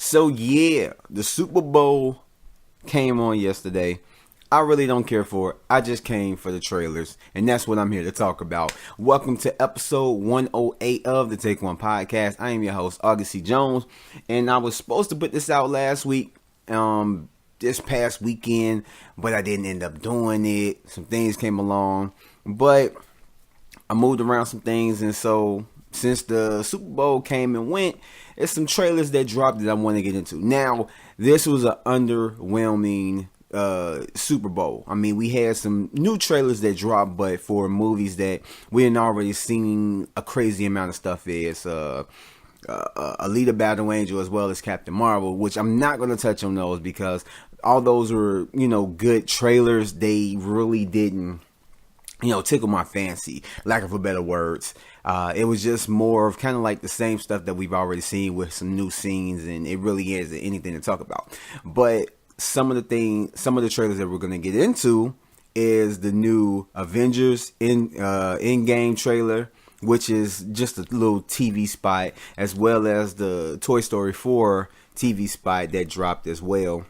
So yeah, the Super Bowl came on yesterday. I really don't care for it. I just came for the trailers, and that's what I'm here to talk about. Welcome to episode 108 of the Take One Podcast. I am your host, August C. Jones, and I was supposed to put this out last week, this past weekend, but I didn't end up doing it. Some things came along, but I moved around some things, and so since the Super Bowl came and went, there's some trailers that dropped that I want to get into. Now, this was an underwhelming Super Bowl. I mean, we had some new trailers that dropped, but for movies that we had already seen a crazy amount of stuff is Alita Battle Angel as well as Captain Marvel, which I'm not going to touch on those because all those were, good trailers. They really didn't, tickle my fancy, lack of a better words. It was just more of kind of like the same stuff that we've already seen with some new scenes, and it really isn't anything to talk about. But some of the trailers that we're going to get into is the new Avengers Endgame trailer, which is just a little TV spot, as well as the Toy Story 4 TV spot that dropped as well.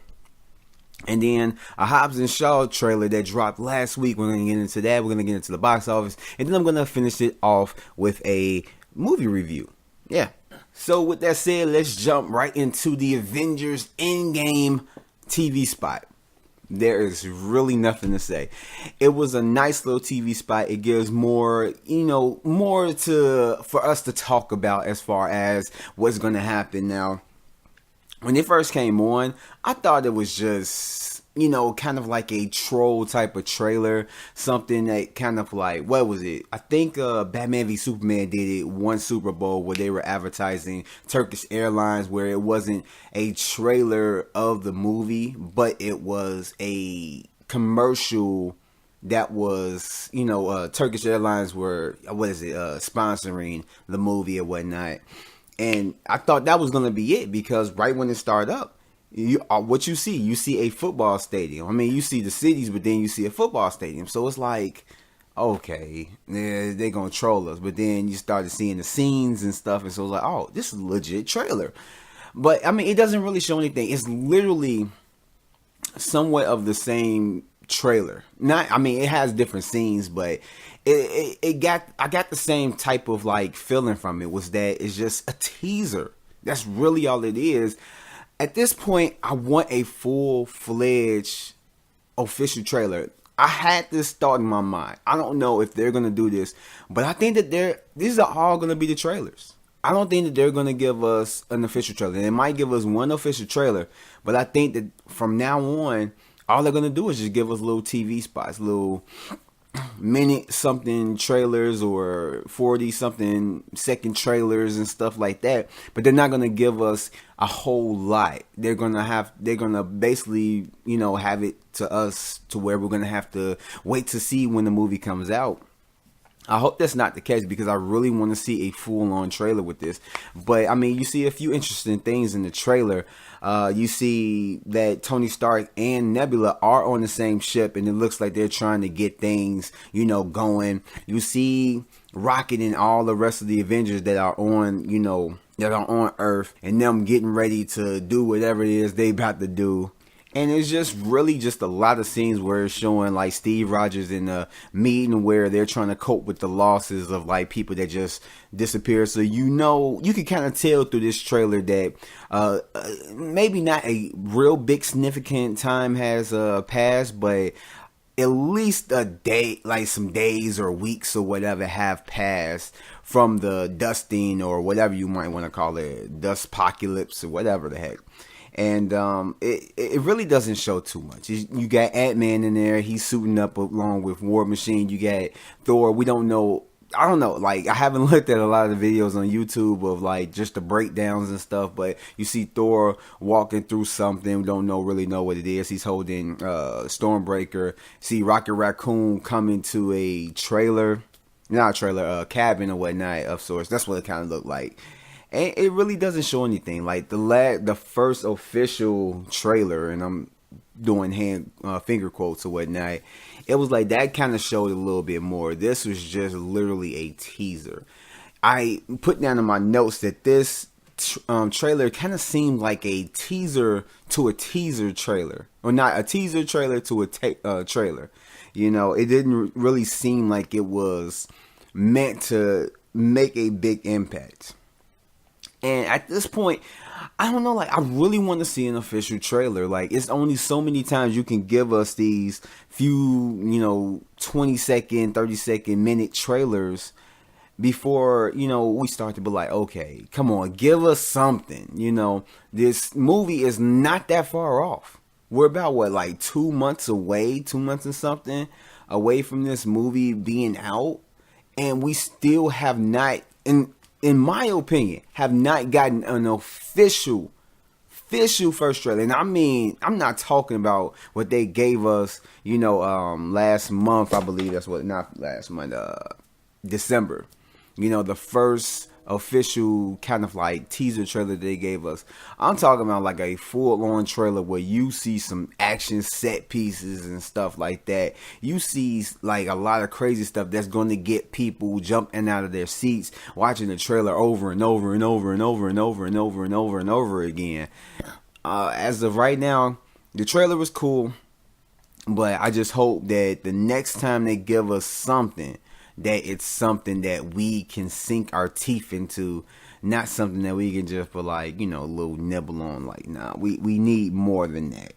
And then a Hobbs and Shaw trailer that dropped last week. We're going to get into that. We're going to get into the box office. And then I'm going to finish it off with a movie review. Yeah. So with that said, let's jump right into the Avengers Endgame TV spot. There is really nothing to say. It was a nice little TV spot. It gives more, more for us to talk about as far as what's going to happen. Now, when it first came on, I thought it was just, kind of like a troll type of trailer. Something that kind of like, what was it? I think Batman v Superman did it one Super Bowl where they were advertising Turkish Airlines, where it wasn't a trailer of the movie, but it was a commercial that was, Turkish Airlines were, sponsoring the movie or whatnot. And I thought that was going to be it because right when it started up, what you see a football stadium. I mean, you see the cities, but then you see a football stadium. So it's like, okay, they're going to troll us. But then you started seeing the scenes and stuff. And so it's like, oh, this is a legit trailer. But, I mean, it doesn't really show anything. It's literally somewhat of the same trailer. It has different scenes, but I got the same type of like feeling from it. Was that it's just a teaser. That's really all it is. At this point, I want a full-fledged official trailer. I had this thought in my mind. I don't know if they're gonna do this, but I think that these are all gonna be the trailers. I don't think that they're gonna give us an official trailer. They might give us one official trailer, but I think that from now on, all they're gonna do is just give us little TV spots, little minute something trailers or 40 something second trailers and stuff like that. But they're not gonna give us a whole lot. They're gonna basically, have it to us to where we're gonna have to wait to see when the movie comes out. I hope that's not the case because I really want to see a full-on trailer with this. But, I mean, you see a few interesting things in the trailer. You see that Tony Stark and Nebula are on the same ship, and it looks like they're trying to get things, going. You see Rocket and all the rest of the Avengers that are on, that are on Earth, and them getting ready to do whatever it is they about to do. And it's just really just a lot of scenes where it's showing like Steve Rogers in a meeting where they're trying to cope with the losses of like people that just disappear. So you can kind of tell through this trailer that maybe not a real big significant time has passed, but at least a day, like some days or weeks or whatever have passed from the dusting or whatever you might want to call it, dust apocalypse or whatever the heck. And it really doesn't show too much. You got Ant-Man in there. He's suiting up along with War Machine. You got Thor. We don't know. I don't know. Like, I haven't looked at a lot of the videos on YouTube of like just the breakdowns and stuff. But you see Thor walking through something. We don't really know what it is. He's holding Stormbreaker. See Rocket Raccoon coming to a trailer. Not a trailer. A cabin or whatnot of sorts. That's what it kind of looked like. And it really doesn't show anything. Like the first official trailer, and I'm doing finger quotes or whatnot, it was like that kind of showed a little bit more. This was just literally a teaser. I put down in my notes that this trailer kind of seemed like a teaser to a teaser trailer, or not a teaser trailer to a trailer. It didn't really seem like it was meant to make a big impact. And at this point, I don't know, like, I really want to see an official trailer. Like, it's only so many times you can give us these few, 20-second, 30-second minute trailers before, we start to be like, okay, come on, give us something. This movie is not that far off. We're about, like 2 months away, 2 months and something away from this movie being out. And we still have not, in my opinion, have not gotten an official first trailer. And I mean, I'm not talking about what they gave us, last month. I believe that's what, not last month, December. The first official kind of like teaser trailer they gave us. I'm talking about like a full-on trailer where you see some action set pieces and stuff like that. You see like a lot of crazy stuff that's going to get people jumping out of their seats, watching the trailer over and over and over and over and over and over and over and over again. As of right now, the trailer was cool, but I just hope that the next time they give us something, that it's something that we can sink our teeth into, not something that we can just put like, a little nibble on. Like, nah, we need more than that.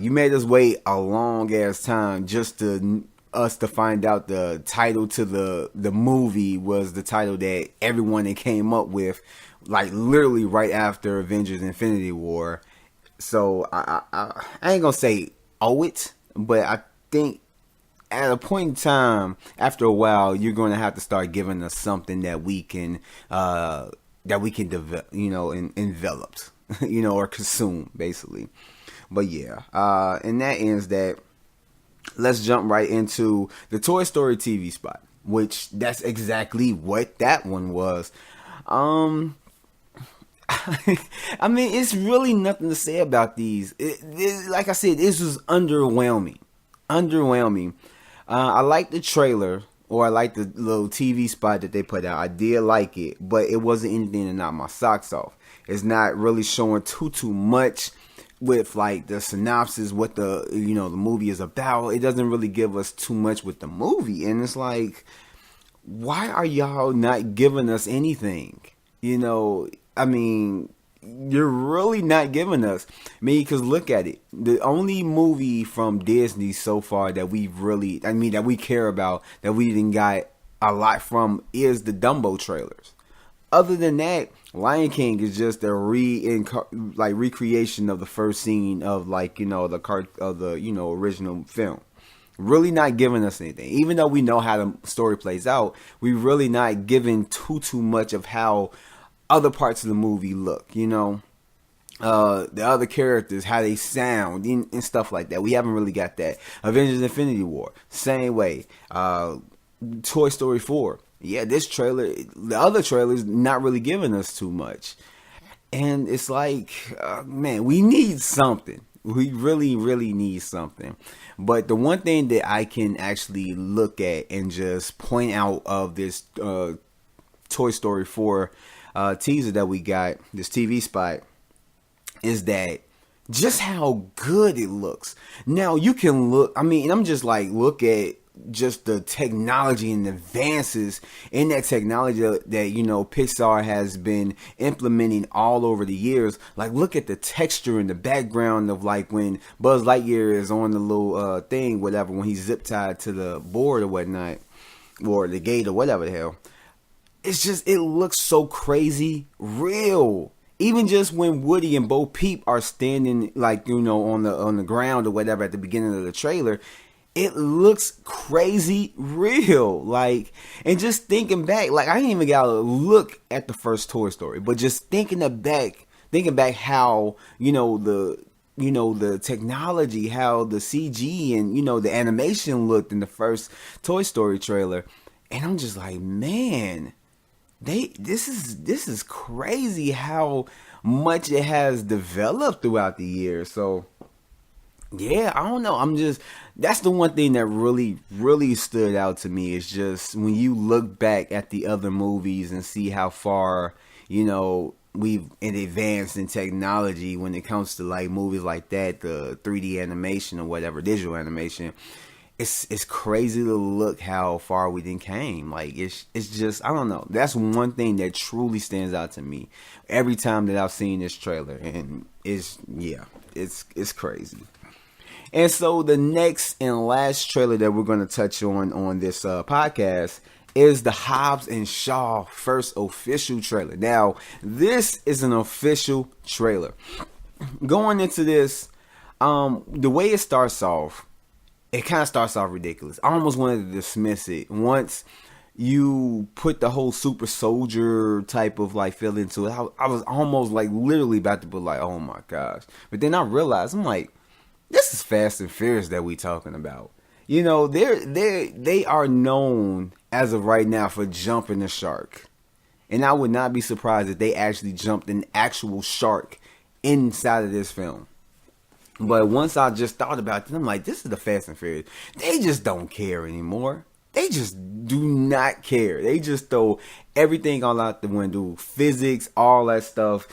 You made us wait a long ass time just to find out the title to the movie was the title that everyone that came up with, like literally right after Avengers Infinity War. So I ain't gonna say owe it, but I think at a point in time, after a while, you're going to have to start giving us something that we can develop, envelop, or consume, basically. But yeah, and that ends that. Let's jump right into the Toy Story TV spot, which that's exactly what that one was. I mean, it's really nothing to say about these. Like I said, this was underwhelming. I like the trailer, or I like the little TV spot that they put out. I did like it, but it wasn't anything to knock my socks off. It's not really showing too much with like the synopsis, what the the movie is about. It doesn't really give us too much with the movie, and it's like, why are y'all not giving us anything? I mean, you're really not giving us. Because look at it. The only movie from Disney so far that we care about, that we didn't got a lot from, is the Dumbo trailers. Other than that, Lion King is just a recreation of the first scene of the original film. Really not giving us anything. Even though we know how the story plays out, we really not giving too much of how other parts of the movie look, the other characters, how they sound, and stuff like that. We haven't really got that. Avengers Infinity War, same way. Toy Story 4. Yeah, this trailer, the other trailers, not really giving us too much. And it's like, man, we need something. We really, really need something. But the one thing that I can actually look at and just point out of this Toy Story 4 teaser that we got, this TV spot, is that just how good it looks. Now you can look, I'm just like, look at just the technology and advances in that technology that Pixar has been implementing all over the years. Like, look at the texture in the background of like when Buzz Lightyear is on the little thing, whatever, when he's zip tied to the board or whatnot, or the gate or whatever the hell. It's just, it looks so crazy real. Even just when Woody and Bo Peep are standing like, on the ground or whatever at the beginning of the trailer, it looks crazy real. Like, and just thinking back, like, I didn't even gotta look at the first Toy Story, but just thinking back how, the technology, how the CG and, the animation looked in the first Toy Story trailer. And I'm just like, man, this is crazy how much it has developed throughout the years. So yeah, I don't know. That's the one thing that really, really stood out to me, is just when you look back at the other movies and see how far, we've advanced in technology when it comes to like movies like that, the 3D animation or whatever, digital animation. It's crazy to look how far we then came. Like it's just, I don't know. That's one thing that truly stands out to me every time that I've seen this trailer, and it's crazy. And so the next and last trailer that we're going to touch on this podcast is the Hobbs and Shaw first official trailer. Now, this is an official trailer. Going into this, the way it starts off, it kind of starts off ridiculous. I almost wanted to dismiss it once you put the whole super soldier type of like feel into it. I was almost like literally about to be like, oh my gosh. But then I realized, I'm like, this is Fast and Furious that we talking about. You know, they are known as of right now for jumping the shark. And I would not be surprised if they actually jumped an actual shark inside of this film. But once I just thought about it, I'm like, this is the Fast and Furious. They just don't care anymore. They just do not care. They just throw everything all out the window. Physics, all that stuff.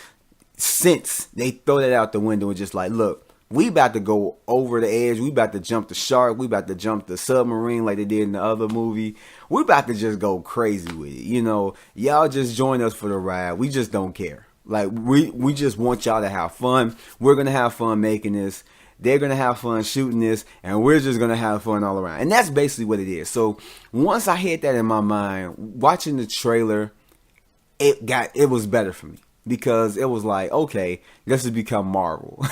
Sense, they throw that out the window and just like, look, we about to go over the edge. We about to jump the shark. We about to jump the submarine like they did in the other movie. We about to just go crazy with it. You know, y'all just join us for the ride. We just don't care. Like, we just want y'all to have fun. We're going to have fun making this. They're going to have fun shooting this. And we're just going to have fun all around. And that's basically what it is. So, once I had that in my mind, watching the trailer, it was better for me. Because it was like, okay, this has become Marvel.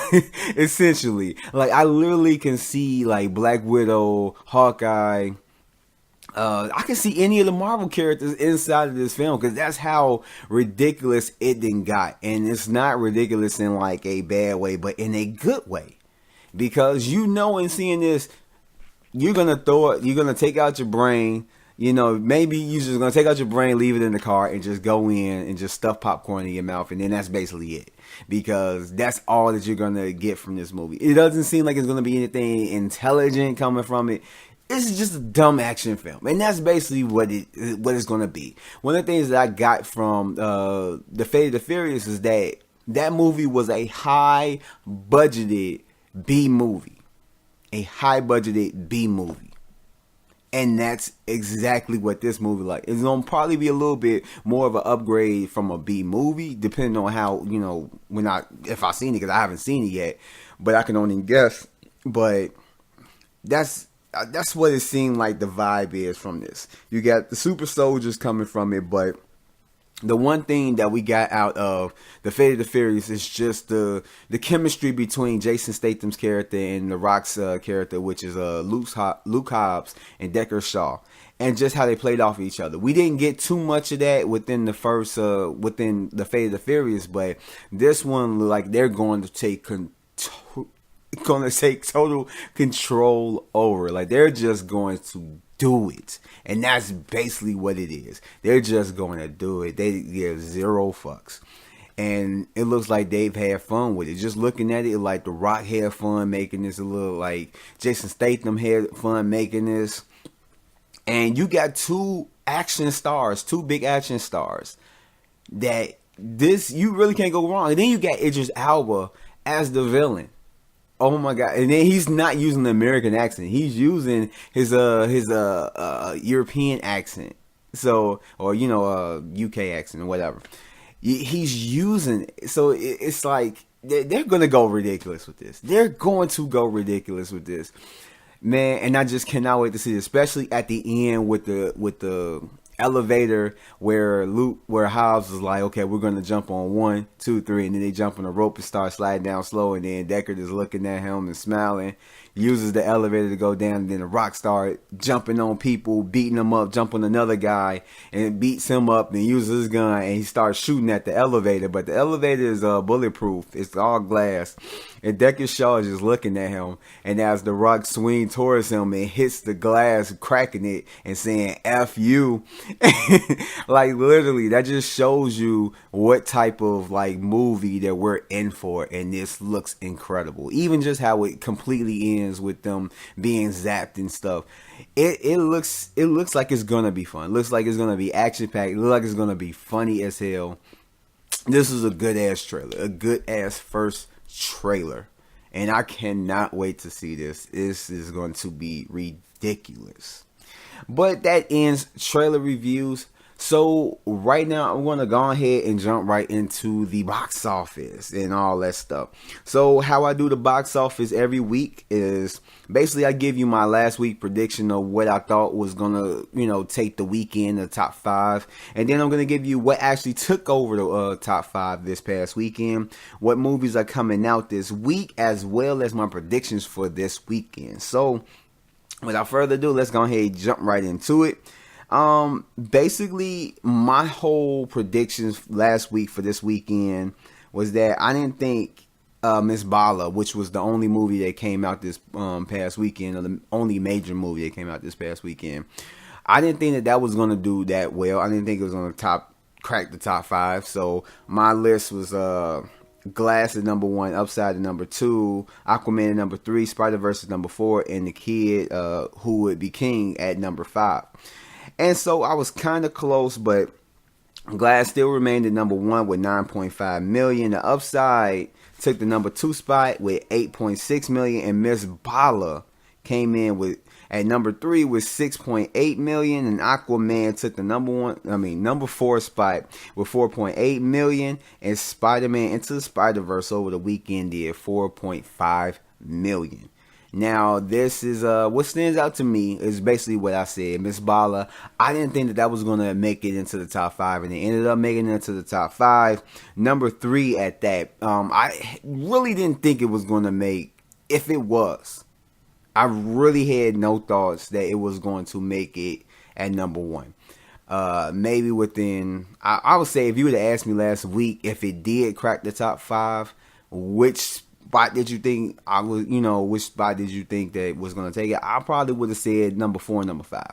Essentially. Like, I literally can see, like, Black Widow, Hawkeye. I can see any of the Marvel characters inside of this film, because that's how ridiculous it then got. And it's not ridiculous in like a bad way, but in a good way. Because you know, in seeing this, you're gonna take out your brain. You know, maybe you're just gonna take out your brain, leave it in the car, and just go in and just stuff popcorn in your mouth, and then that's basically it. Because that's all that you're gonna get from this movie. It doesn't seem like it's gonna be anything intelligent coming from it. It's just a dumb action film, and that's basically what it's gonna be. One of the things that I got from the Fate of the Furious is that movie was a high budgeted B movie, and that's exactly what this movie like. It's gonna probably be a little bit more of an upgrade from a B movie, depending on how, you know, if I've seen it, because I haven't seen it yet, but I can only guess. But that's what it seemed like the vibe is from this. You got the super soldiers coming from it, but the one thing that we got out of the Fate of the Furious is just the chemistry between Jason Statham's character and The Rock's character, which is Luke Hobbs and Deckard Shaw, and just how they played off each other. We didn't get too much of that within the first within the Fate of the Furious, but this one, like, they're going to take total control over. Like, they're just going to do it, and that's basically what it is. They're just going to do it. They give zero fucks, and it looks like they've had fun with it. Just looking at it, like The Rock had fun making this. A little like Jason Statham had fun making this, and you got two big action stars. That this, you really can't go wrong. And then you got Idris Elba as the villain. Oh my god! And then he's not using the American accent; he's using his European accent. So, or UK accent or whatever. He's using. So it's like they're gonna go ridiculous with this. They're going to go ridiculous with this, man. And I just cannot wait to see it, especially at the end with the elevator where Hobbs was like, okay, we're gonna jump on 1, 2, 3, and then they jump on the rope and start sliding down slow, and then Deckard is looking at him and smiling, uses the elevator to go down, and then the Rock start jumping on people, beating them up, jump on another guy, and beats him up, and uses his gun, and he starts shooting at the elevator, but the elevator is bulletproof, it's all glass, and Deckard Shaw is just looking at him, and as the Rock swings towards him and hits the glass, cracking it, and saying, F you. Like, literally, that just shows you what type of like movie that we're in for, and this looks incredible. Even just how it completely ends with them being zapped and stuff. It looks like it's gonna be fun. It looks like it's gonna be action packed. It looks like it's gonna be funny as hell. This is a good ass trailer, a good ass first trailer, and I cannot wait to see this. This is going to be ridiculous. But that ends trailer reviews. So right now I'm going to go ahead and jump right into the box office and all that stuff. So how I do the box office every week is basically I give you my last week prediction of what I thought was going to, take the weekend, the top 5. And then I'm going to give you what actually took over the top 5 this past weekend, what movies are coming out this week, as well as my predictions for this weekend. So without further ado, let's go ahead and jump right into it. Basically, my whole predictions last week for this weekend was that I didn't think Miss Bala, which was the only movie that came out this past weekend, or the only major movie that came out this past weekend, I didn't think that was going to do that well. I didn't think it was going to crack the top 5. So my list was Glass at number 1, Upside at number 2, Aquaman at number 3, Spider-Verse at number 4, and The Kid Who Would Be King at number 5. And so I was kind of close, but Glass still remained at number 1 with 9.5 million. The Upside took the number 2 spot with 8.6 million, and Miss Bala came in at number 3 with 6.8 million, and Aquaman took the number 4 spot with 4.8 million, and Spider-Man Into the Spider-Verse over the weekend did 4.5 million. Now, this is what stands out to me is basically what I said. Miss Bala, I didn't think that was going to make it into the top 5, and it ended up making it into the top 5. Number 3 at that. I really didn't think it was going to make, if it was, I really had no thoughts that it was going to make it at number 1. Maybe within, I would say if you would have asked me last week if it did crack the top 5, which spot did you think which spot did you think that was going to take it? I probably would have said number 4 and number 5.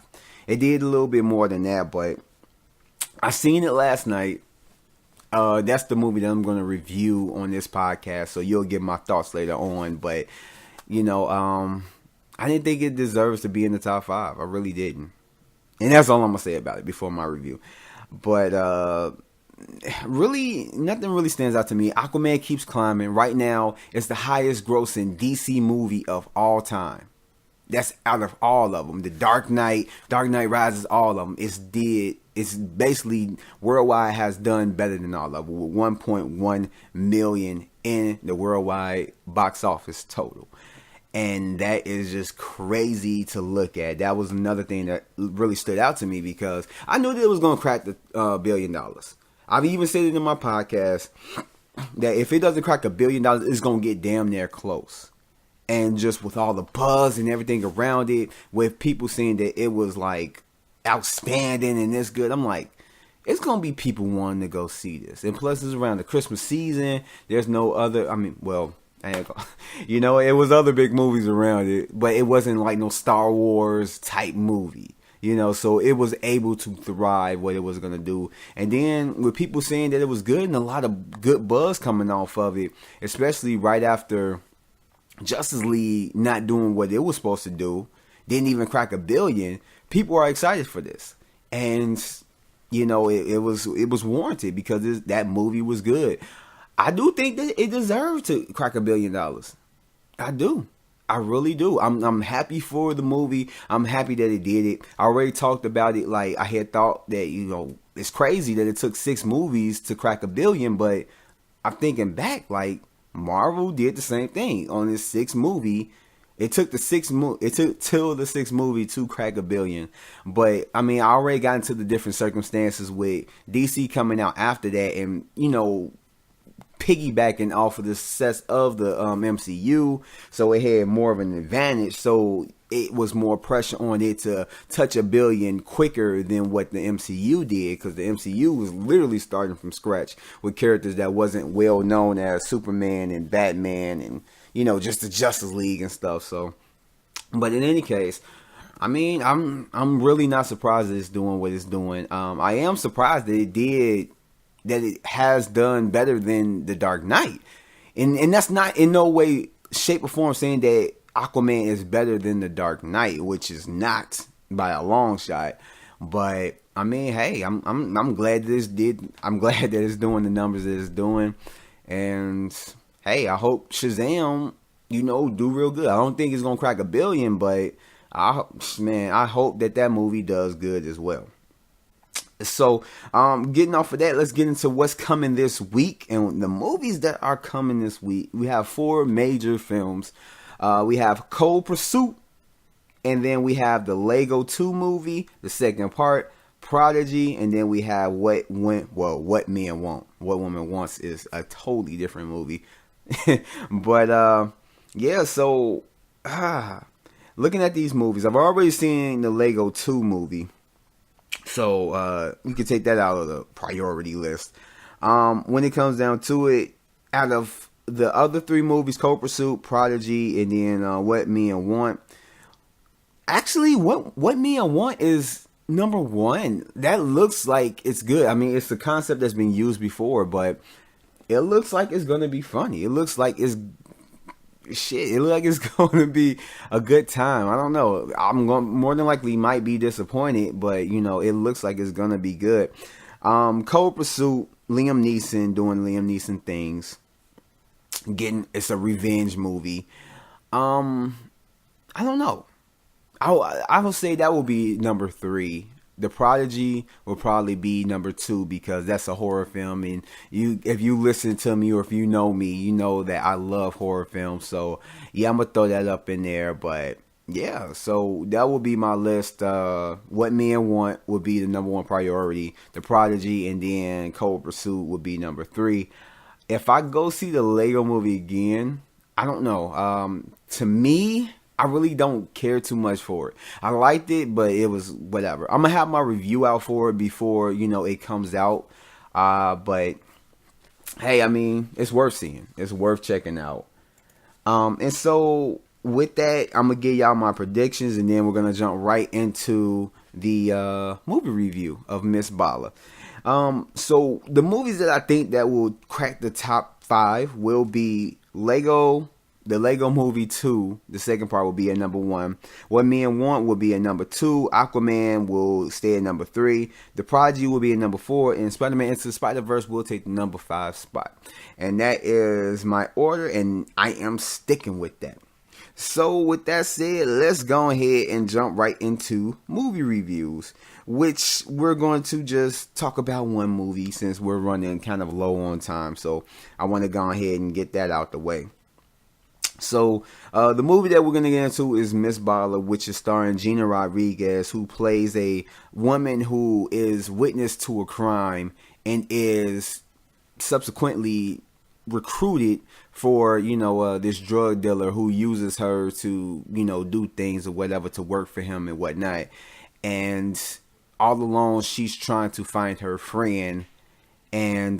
It did a little bit more than that, but I seen it last night. That's the movie that I'm going to review on this podcast, so you'll get my thoughts later on. But, I didn't think it deserves to be in the top 5. I really didn't. And that's all I'm going to say about it before my review. But, really, nothing really stands out to me. Aquaman keeps climbing. Right now, it's the highest grossing DC movie of all time. That's out of all of them. The Dark Knight Rises, all of them. It's basically worldwide has done better than all of them with 1.1 million in the worldwide box office total. And that is just crazy to look at. That was another thing that really stood out to me because I knew that it was going to crack the $1 billion. I've even said it in my podcast that if it doesn't crack $1 billion, it's going to get damn near close. And just with all the buzz and everything around it, with people saying that it was like outstanding and this good, I'm like, it's going to be people wanting to go see this. And plus it's around the Christmas season. There's no other, it was other big movies around it, but it wasn't like no Star Wars type movie. So it was able to thrive what it was going to do. And then with people saying that it was good and a lot of good buzz coming off of it, especially right after Justice League not doing what it was supposed to do, didn't even crack $1 billion, people are excited for this. And, it was warranted because that movie was good. I do think that it deserved to crack $1 billion. I do. I really do. I'm happy for the movie. I'm happy that it did it. I already talked about it. Like I had thought that, it's crazy that it took 6 movies to crack $1 billion, but I'm thinking back, like Marvel did the same thing on this 6th movie. It took till the 6th movie to crack $1 billion. But I already got into the different circumstances with DC coming out after that and, piggybacking off of the success of the MCU, so it had more of an advantage. So it was more pressure on it to touch $1 billion quicker than what the MCU did, because the MCU was literally starting from scratch with characters that wasn't well known as Superman and Batman and just the Justice League and stuff. So, but in any case, I'm really not surprised that it's doing what it's doing. I am surprised that it has done better than The Dark Knight. And that's not in no way, shape, or form saying that Aquaman is better than The Dark Knight, which is not by a long shot. But I mean, hey, I'm glad this did. I'm glad that it's doing the numbers that it's doing, and hey, I hope Shazam, do real good. I don't think it's gonna crack 1 billion, but I hope that movie does good as well. So, getting off of that, let's get into what's coming this week and the movies that are coming this week. We have 4 major films. We have Cold Pursuit, and then we have the Lego 2 movie, the second part, Prodigy, and then we have What Men Want. What Woman Wants is a totally different movie. But, yeah, so, looking at these movies, I've already seen the Lego 2 movie. So, you can take that out of the priority list. When it comes down to it, out of the other 3 movies, Cold Pursuit, Prodigy, and then What Men Want, actually, What Men Want is number 1. That looks like it's good. I mean, it's a concept that's been used before, but it looks like it's going to be funny. It looks like it's it looks like it's going to be a good time. I don't know. More than likely might be disappointed, but it looks like it's going to be good. Cold Pursuit, Liam Neeson doing Liam Neeson things. It's a revenge movie. I don't know. I will say that will be number 3. The Prodigy will probably be number 2 because that's a horror film, and if you listen to me or if you know me, you know that I love horror films. So yeah, I'm gonna throw that up in there. But yeah, so that will be my list. What Men Want would be the number 1 priority. The Prodigy, and then Cold Pursuit would be number 3. If I go see the Lego movie again, I don't know. To me, I really don't care too much for it. I liked it, but it was whatever. I'm gonna have my review out for it before it comes out. But hey, I mean, it's worth seeing. It's worth checking out. And so with that, I'm gonna give y'all my predictions, and then we're gonna jump right into the movie review of Miss Bala. So the movies that I think that will crack the top 5 will be the Lego Movie 2, the second part will be at number 1. What Men Want will be at number 2. Aquaman will stay at number 3. The Prodigy will be at number 4. And Spider-Man Into the Spider-Verse will take the number 5 spot. And that is my order, and I am sticking with that. So with that said, let's go ahead and jump right into movie reviews, which we're going to just talk about one movie since we're running kind of low on time. So I want to go ahead and get that out the way. So, the movie that we're going to get into is Miss Bala, which is starring Gina Rodriguez, who plays a woman who is witness to a crime and is subsequently recruited for, this drug dealer who uses her to, do things or whatever to work for him and whatnot. And all along, she's trying to find her friend and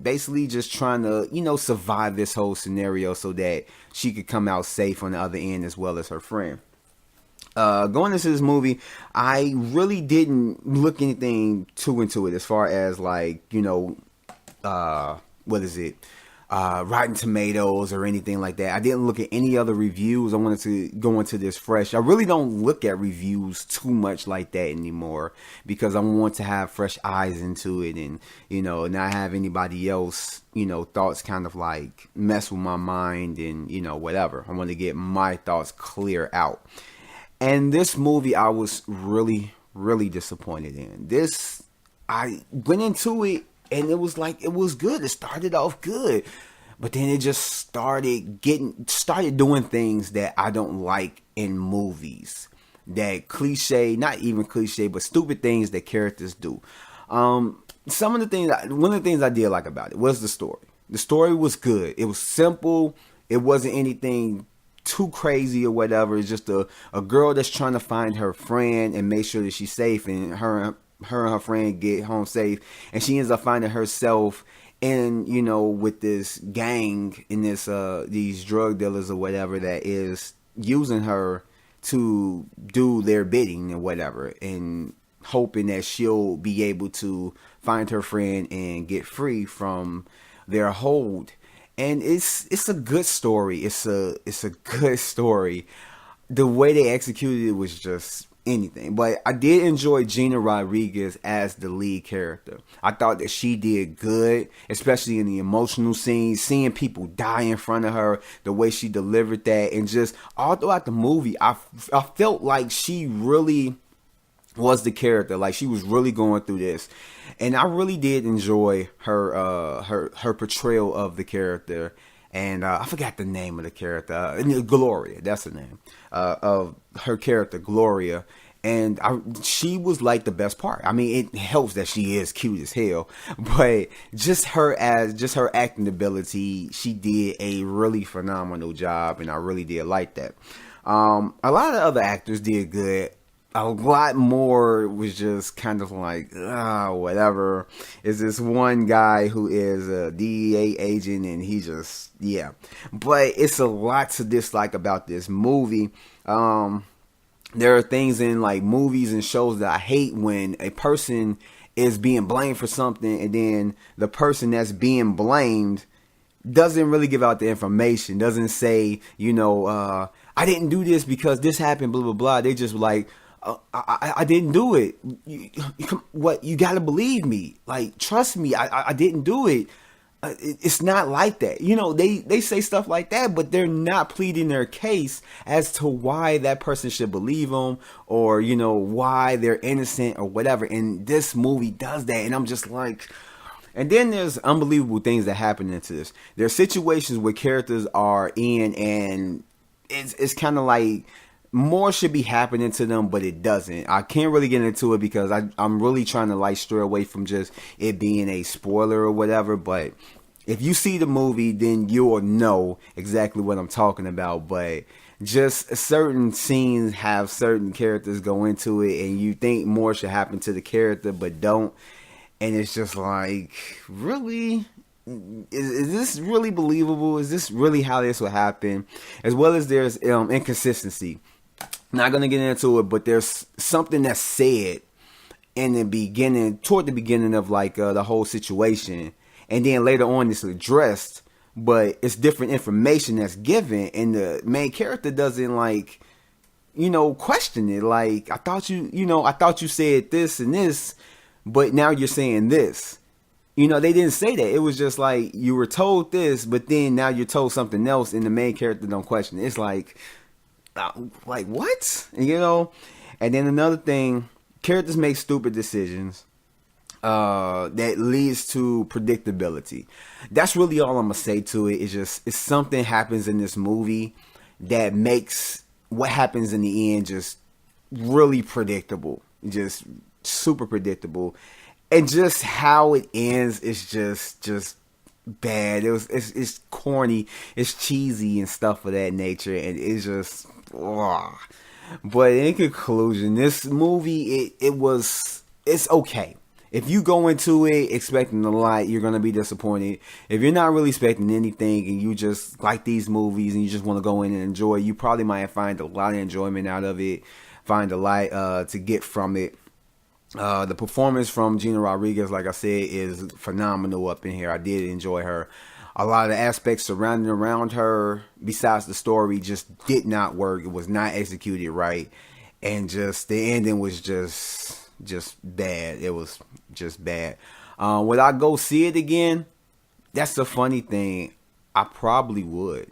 basically just trying to, survive this whole scenario so that she could come out safe on the other end as well as her friend. Going into this movie, I really didn't look anything too into it as far as like, what is it? Rotten Tomatoes or anything like that. I didn't look at any other reviews. I wanted to go into this fresh. I really don't look at reviews too much like that anymore because I want to have fresh eyes into it and, not have anybody else, thoughts kind of like mess with my mind and, whatever. I want to get my thoughts clear out. And this movie I was really, really disappointed in. I went into it and it was good. It started off good. But then it just started doing things that I don't like in movies. That cliche, not even cliche, but stupid things that characters do. One of the things I did like about it was the story. The story was good. It was simple. It wasn't anything too crazy or whatever. It's just a girl that's trying to find her friend and make sure that she's safe, and her and her friend get home safe, and she ends up finding herself in, with this gang in these drug dealers or whatever that is using her to do their bidding and whatever, and hoping that she'll be able to find her friend and get free from their hold. And it's a good story. It's a good story. The way they executed it was just anything. But I did enjoy Gina Rodriguez as the lead character. I thought that she did good, especially in the emotional scenes, seeing people die in front of her, the way she delivered that, and just all throughout the movie, I felt like she really was the character. Like, she was really going through this, and I really did enjoy her portrayal of the character. And I forgot the name of the character. Gloria, that's the name of her character, Gloria. And she was like the best part. I mean, it helps that she is cute as hell, but just her acting ability, she did a really phenomenal job, and I really did like that. A lot of other actors did good. A lot more was just kind of like, whatever. Is this one guy who is a DEA agent, and he just, yeah. But it's a lot to dislike about this movie. There are things in like movies and shows that I hate, when a person is being blamed for something, and then the person that's being blamed doesn't really give out the information, doesn't say, I didn't do this because this happened, blah, blah, blah. They just like, I didn't do it. You gotta believe me. Like, trust me, I didn't do it. It's not like that. They say stuff like that, but they're not pleading their case as to why that person should believe them, or, why they're innocent or whatever. And this movie does that. And I'm just like, and then there's unbelievable things that happen into this. There's situations where characters are in, and it's kind of like, more should be happening to them, but it doesn't. I can't really get into it because I'm really trying to like stray away from just it being a spoiler or whatever. But if you see the movie, then you'll know exactly what I'm talking about. But just certain scenes have certain characters go into it, and you think more should happen to the character, but don't. And it's just like, really? Is this really believable? Is this really how this will happen? As well as there's inconsistency. Not going to get into it, but there's something that's said in the beginning, toward the beginning of like the whole situation. And then later on it's addressed, but it's different information that's given. And the main character doesn't like, question it. Like, I thought you said this and this, but now you're saying this. They didn't say that. It was just like, you were told this, but then now you're told something else, and the main character don't question it. It's like what? And then another thing, characters make stupid decisions that leads to predictability. That's really all I'm gonna say to it. It's something happens in this movie that makes what happens in the end just really predictable, just super predictable, and just how it ends is just bad. It's corny, it's cheesy and stuff of that nature, and it's just, but in conclusion, this movie it's okay. If you go into it expecting a lot, you're gonna be disappointed. If you're not really expecting anything and you just like these movies and you just want to go in and enjoy, you probably might find a lot of enjoyment out of it, find a lot to get from it. The performance from Gina Rodriguez, like I said, is phenomenal up in here. I did enjoy her. A lot of the aspects surrounding around her, besides the story, just did not work. It was not executed right, and just the ending was just bad. It was just bad. Would I go see it again? That's the funny thing. I probably would,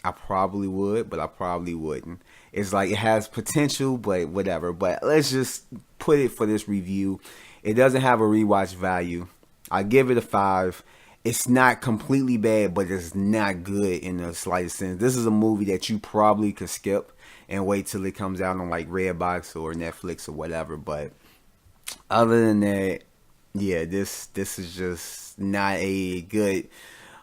but I probably wouldn't. It's like, it has potential, but whatever. But let's just put it for this review. It doesn't have a rewatch value. I give it a 5. It's not completely bad, but it's not good in the slightest sense. This is a movie that you probably could skip and wait till it comes out on like Redbox or Netflix or whatever. But other than that, yeah, this is just not a good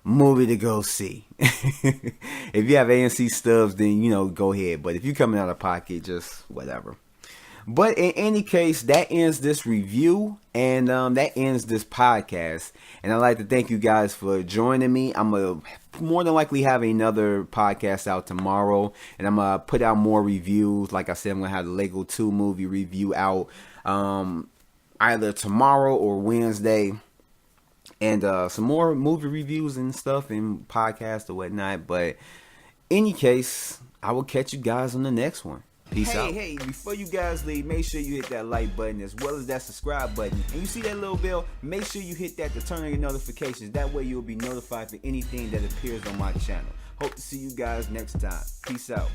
movie to go see. If you have AMC stubs, then go ahead. But if you're coming out of pocket, just whatever. But in any case, that ends this review, and that ends this podcast. And I'd like to thank you guys for joining me. I'm going to more than likely have another podcast out tomorrow, and I'm going to put out more reviews. Like I said, I'm going to have the Lego 2 movie review out either tomorrow or Wednesday. And some more movie reviews and stuff and podcasts or whatnot. But in any case, I will catch you guys on the next one. Peace out. Hey, before you guys leave, make sure you hit that like button as well as that subscribe button. And you see that little bell? Make sure you hit that to turn on your notifications. That way you'll be notified for anything that appears on my channel. Hope to see you guys next time. Peace out.